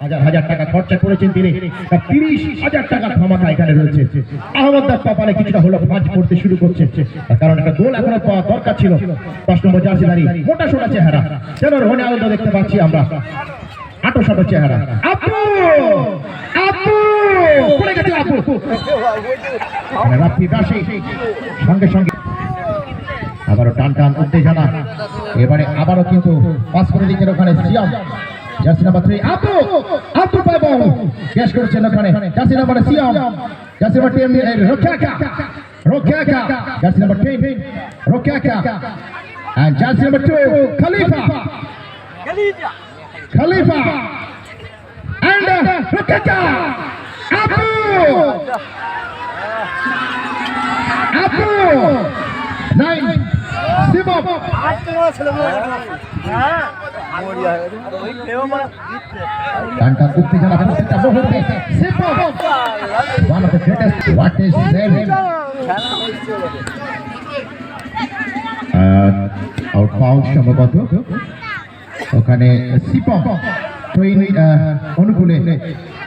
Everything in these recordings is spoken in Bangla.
হাজার হাজার টাকা খরচা করেছেন তিনি। 30,000 টাকা ধামাকা এখানে রয়েছে। আহমদার কপালে কিছুটা হলো ভাঁজ পড়তে শুরু করছে, কারণ একটা গোল এখনো পাওয়া দরকার ছিল। 10 নম্বর জার্সিধারী, মোটা সোটা চেহারা, যেন রোনালদো দেখতে পাচ্ছি আমরা। আটো চেহারা, আপু আপু পড়ে গেছে আপু। রাফি দাসী সঙ্গে সঙ্গে আবারও টান উত্তেজনা। এবারে আবারও কিন্তু পাস করে দিচ্ছেন ওখানে সিয়াম, জার্সি নাম্বার 3 আপু পাবো ক্যাশ করেছেন ওখানে jersey number Siam, jersey number 10 রোকেকা, জার্সি নাম্বার 10 রোকেকা, and jersey number 2 Khalifa and রোকেকা, আপু নাইন সিবব টানটা উত্তেজনা প্রত্যেকটা মুহূর্তে সিবব one of the greatest what is saving out pound সম্ভবত ওখানে সিপম অনুকূলে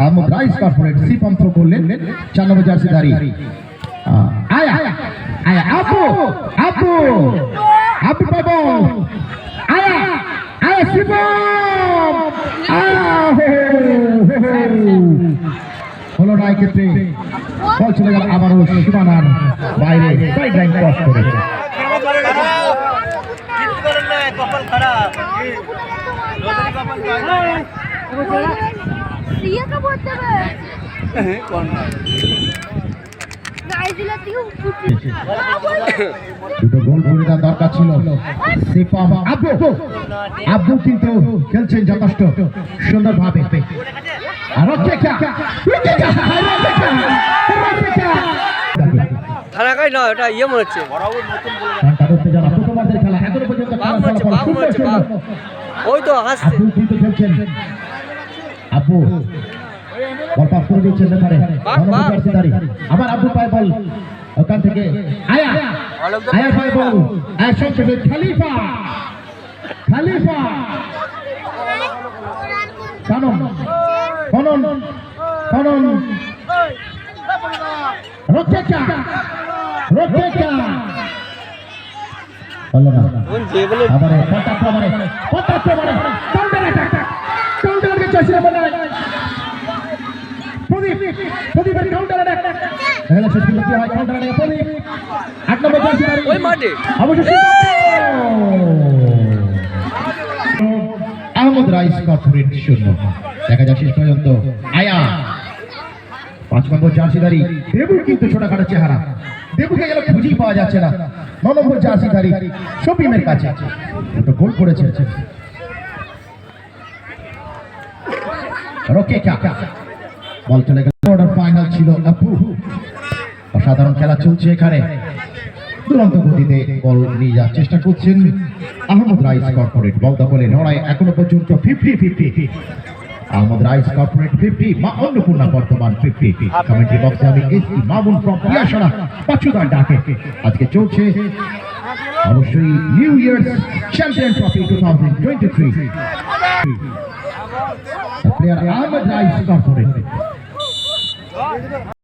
আহমদ রাইস কর্পোরেট সিপম থ্রো করলেন 4 নম্বর জার্সিধারী আয়া আপু পাবো আয়া শিবম হলো না ক্ষেত্রে বল চলে গেল আবারও সীমানার বাইরে, সাইড লাইন ক্রস করেছে। দুটো গোল করে দেওয়ার দরকার ছিল। আব্দুল কিন্তু খেলছেন যথেষ্ট সুন্দরভাবে। আব্বু বল পাস করে দিচ্ছেন ব্যাপারে আবার আব্দুল পায় বল ওখান থেকে আয়া পায় বল সংক্ষেপে খলিফা কানন রোকেকা হলো না। আবার কাউন্টার চাইছে প্রদীপের কাউন্টার অ্যাটাক এখানে শেষ করতে হয়। কাউন্টার অ্যাটাক প্রদীপ 8 নম্বর জার্সিধারী ওই মাঠে অবশ্যই আহমদ রাইস কর্পোরেট 0। দেখা যাক শেষ পর্যন্ত আয়া 5 নম্বর জার্সিধারী দেবু কিন্তু ছোটখাটো চেহারা, দেবুকে গেলে খুঁজেই পাওয়া যাচ্ছে না। 9 নম্বর জার্সিধারী শফিমের কাছে দুটো গোল করেছে। রোকেকা বল চলে গেল, কোয়ার্টার ফাইনাল ছিল আপু। অসাধারণ খেলা চলছে এখানে, দুরন্ত গতিতে বল নিয়ে যাওয়ার চেষ্টা করছেন আহমদ রাইস কর্পোরেট। বল দখলে লড়াই এখনো পর্যন্ত 50-50। আহমদ রাইস কর্পোরেট 50, মা অন্নপূর্ণা বর্তমান 50। কমেন্ট্রি বক্সে আমি এসি মামুন ফ্রম পিয়াসরা পাঁচুদার ডাকে আজকে চলছে অবশ্যই new year's champion trophy 2023। Player Ahmad rice corporate.